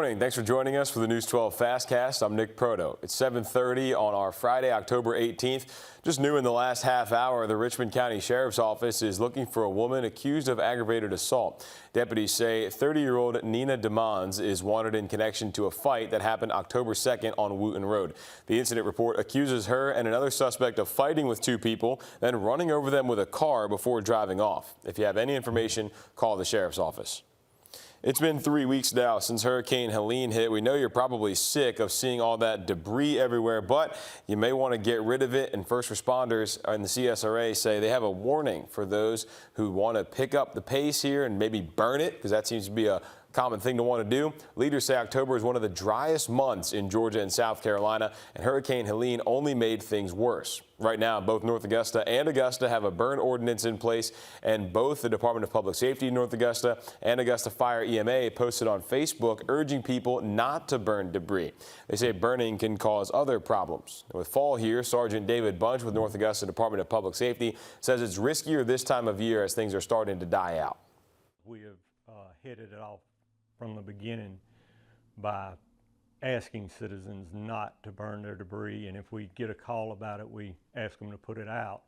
Morning. Thanks for joining us for the News 12 FastCast. I'm Nick Proto. It's 7:30 on our Friday, October 18th. Just new in the last half hour, the Richmond County Sheriff's Office is looking for a woman accused of aggravated assault. Deputies say 30-year-old Nina DeMons is wanted in connection to a fight that happened October 2nd on Wooten Road. The incident report accuses her and another suspect of fighting with two people, then running over them with a car before driving off. If you have any information, call the Sheriff's Office. It's been 3 weeks now since Hurricane Helene hit. We know you're probably sick of seeing all that debris everywhere, but you may want to get rid of it. And first responders and the CSRA say they have a warning for those who want to pick up the pace here and maybe burn it, because that seems to be a common thing to want to do. Leaders say October is one of the driest months in Georgia and South Carolina, and Hurricane Helene only made things worse. Right now, both North Augusta and Augusta have a burn ordinance in place, and both the Department of Public Safety in North Augusta and Augusta Fire EMA posted on Facebook urging people not to burn debris. They say burning can cause other problems. With fall here, Sergeant David Bunch with North Augusta Department of Public Safety says it's riskier this time of year as things are starting to die out. We have headed it off from the beginning by asking citizens not to burn their debris, and if we get a call about it, we ask them to put it out.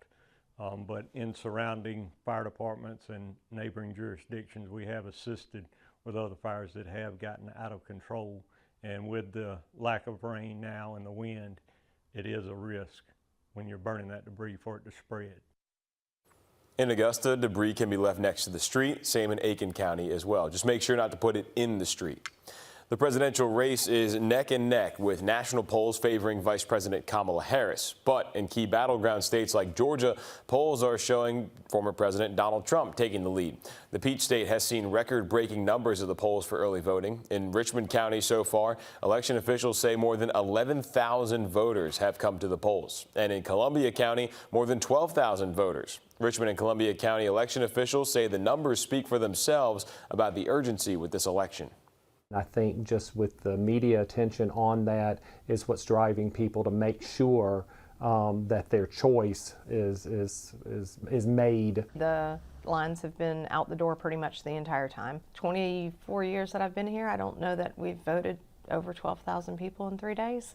But in surrounding fire departments and neighboring jurisdictions, we have assisted with other fires that have gotten out of control, and with the lack of rain now and the wind, it is a risk when you're burning that debris for it to spread. In Augusta, debris can be left next to the street, same in Aiken County as well. Just make sure not to put it in the street. The presidential race is neck and neck, with national polls favoring Vice President Kamala Harris. But in key battleground states like Georgia, polls are showing former President Donald Trump taking the lead. The Peach State has seen record-breaking numbers of the polls for early voting. In Richmond County so far, election officials say more than 11,000 voters have come to the polls. And in Columbia County, more than 12,000 voters. Richmond and Columbia County election officials say the numbers speak for themselves about the urgency with this election. I think just with the media attention on that is what's driving people to make sure that their choice is made. The lines have been out the door pretty much the entire time. 24 years that I've been here, I don't know that we've voted over 12,000 people in 3 days.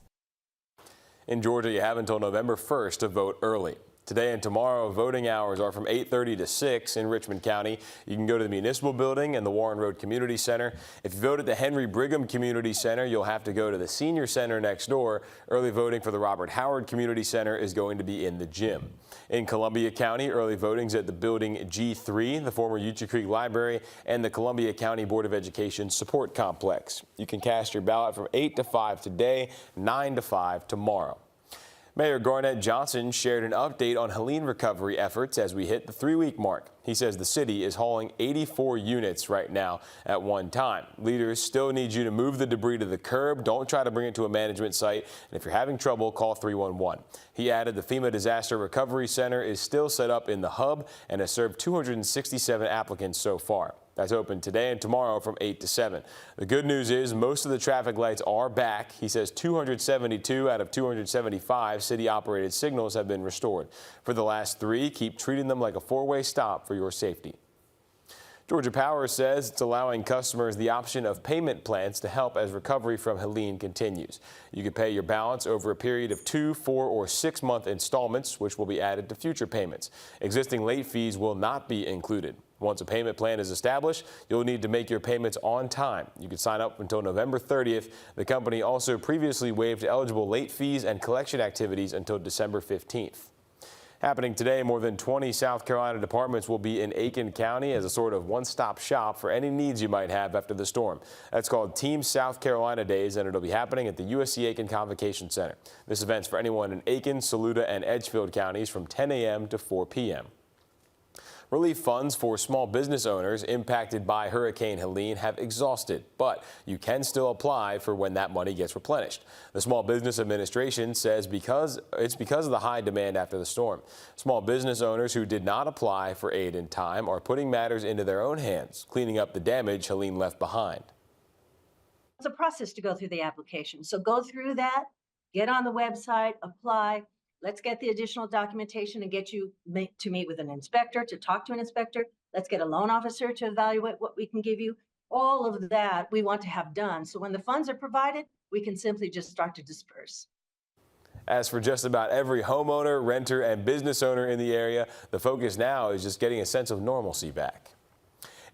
In Georgia, you have until November 1st to vote early. Today and tomorrow, voting hours are from 8:30 to 6 in Richmond County. You can go to the Municipal Building and the Warren Road Community Center. If you vote at the Henry Brigham Community Center, you'll have to go to the Senior Center next door. Early voting for the Robert Howard Community Center is going to be in the gym. In Columbia County, early voting's at the Building G3, the former Utah Creek Library, and the Columbia County Board of Education Support Complex. You can cast your ballot from 8 to 5 today, 9 to 5 tomorrow. Mayor Garnett Johnson shared an update on Helene recovery efforts as we hit the 3-week mark. He says the city is hauling 84 units right now at one time. Leaders still need you to move the debris to the curb. Don't try to bring it to a management site. And if you're having trouble, call 311. He added the FEMA Disaster Recovery Center is still set up in the hub and has served 267 applicants so far. That's open today and tomorrow from 8 to 7. The good news is most of the traffic lights are back. He says 272 out of 275 city-operated signals have been restored. For the last 3, keep treating them like a 4-way stop for your safety. Georgia Power says it's allowing customers the option of payment plans to help as recovery from Helene continues. You can pay your balance over a period of 2, 4, or 6-month installments, which will be added to future payments. Existing late fees will not be included. Once a payment plan is established, you'll need to make your payments on time. You can sign up until November 30th. The company also previously waived eligible late fees and collection activities until December 15th. Happening today, more than 20 South Carolina departments will be in Aiken County as a sort of one-stop shop for any needs you might have after the storm. That's called Team South Carolina Days, and it'll be happening at the USC Aiken Convocation Center. This event's for anyone in Aiken, Saluda, and Edgefield counties from 10 a.m. to 4 p.m. Relief funds for small business owners impacted by Hurricane Helene have exhausted, but you can still apply for when that money gets replenished. The Small Business Administration says because of the high demand after the storm. Small business owners who did not apply for aid in time are putting matters into their own hands, cleaning up the damage Helene left behind. It's a process to go through the application. So go through that, get on the website, apply. Let's get the additional documentation and get you to meet with an inspector, to talk to an inspector. Let's get a loan officer to evaluate what we can give you. All of that we want to have done. So when the funds are provided, we can simply just start to disperse. As for just about every homeowner, renter, and business owner in the area, the focus now is just getting a sense of normalcy back.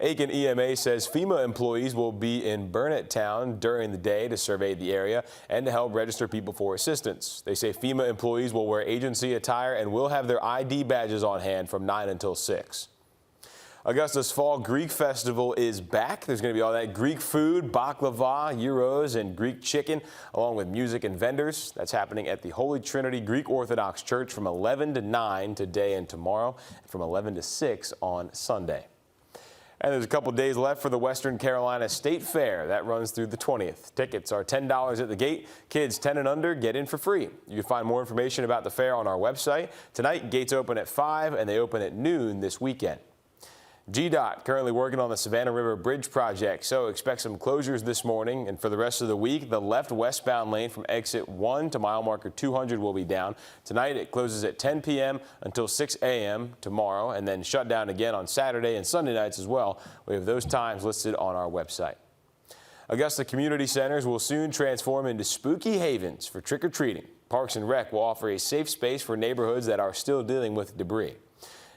Aiken EMA says FEMA employees will be in Burnett Town during the day to survey the area and to help register people for assistance. They say FEMA employees will wear agency attire and will have their ID badges on hand from 9 until 6. Augusta's Fall Greek Festival is back. There's going to be all that Greek food, baklava, gyros, and Greek chicken, along with music and vendors. That's happening at the Holy Trinity Greek Orthodox Church from 11 to 9 today and tomorrow, and from 11 to 6 on Sunday. And there's a couple days left for the Western Carolina State Fair. That runs through the 20th. Tickets are $10 at the gate. Kids 10 and under get in for free. You can find more information about the fair on our website. Tonight, gates open at 5 and they open at noon this weekend. GDOT currently working on the Savannah River Bridge project, so expect some closures this morning. And for the rest of the week, the left westbound lane from exit 1 to mile marker 200 will be down. Tonight, it closes at 10 p.m. until 6 a.m. tomorrow, and then shut down again on Saturday and Sunday nights as well. We have those times listed on our website. Augusta community centers will soon transform into spooky havens for trick-or-treating. Parks and Rec will offer a safe space for neighborhoods that are still dealing with debris.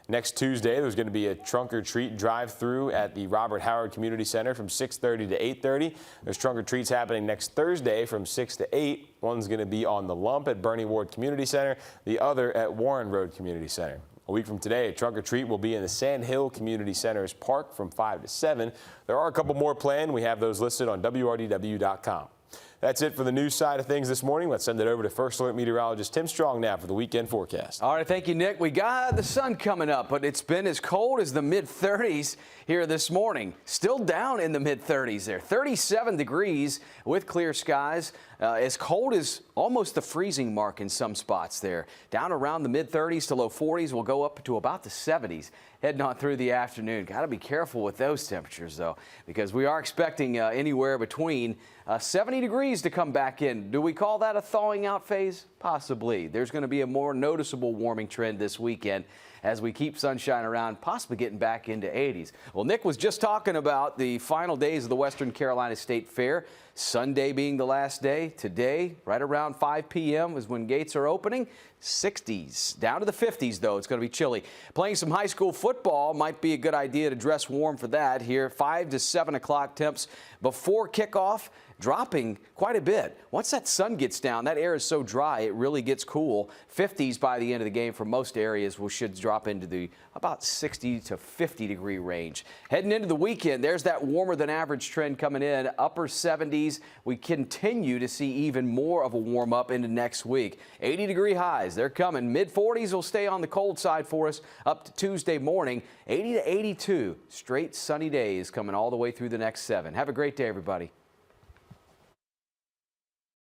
Next Tuesday, there's going to be a trunk-or-treat drive-through at the Robert Howard Community Center from 6:30 to 8:30. There's trunk-or-treats happening next Thursday from 6 to 8. One's going to be on the Lump at Bernie Ward Community Center, the other at Warren Road Community Center. A week from today, a trunk-or-treat will be in the Sand Hill Community Center's park from 5 to 7. There are a couple more planned. We have those listed on WRDW.com. That's it for the news side of things this morning. Let's send it over to First Alert meteorologist Tim Strong now for the weekend forecast. All right, thank you, Nick. We got the sun coming up, but it's been as cold as the mid-30s here this morning. Still down in the mid-30s there. 37 degrees with clear skies. As cold as almost the freezing mark in some spots there. Down around the mid-30s to low 40s. We'll go up to about the 70s heading on through the afternoon. Got to be careful with those temperatures, though, because we are expecting anywhere between 70 degrees to come back in. Do we call that a thawing out phase? Possibly. There's going to be a more noticeable warming trend this weekend as we keep sunshine around, possibly getting back into 80s. Well, Nick was just talking about the final days of the Western Carolina State Fair. Sunday being the last day. Today, right around 5 p.m. is when gates are opening. 60s, down to the 50s, though. It's going to be chilly. Playing some high school football might be a good idea to dress warm for that here. 5 to 7 o'clock temps before kickoff, dropping quite a bit. Once that sun gets down, that air is so dry, it really gets cool. 50s by the end of the game for most areas. We should drop into the about 60 to 50 degree range. Heading into the weekend, there's that warmer than average trend coming in. Upper 70s. We continue to see even more of a warm up into next week. 80 degree highs, they're coming. Mid 40s will stay on the cold side for us up to Tuesday morning. 80 to 82. Straight sunny days coming all the way through the next 7. Have a great day, everybody.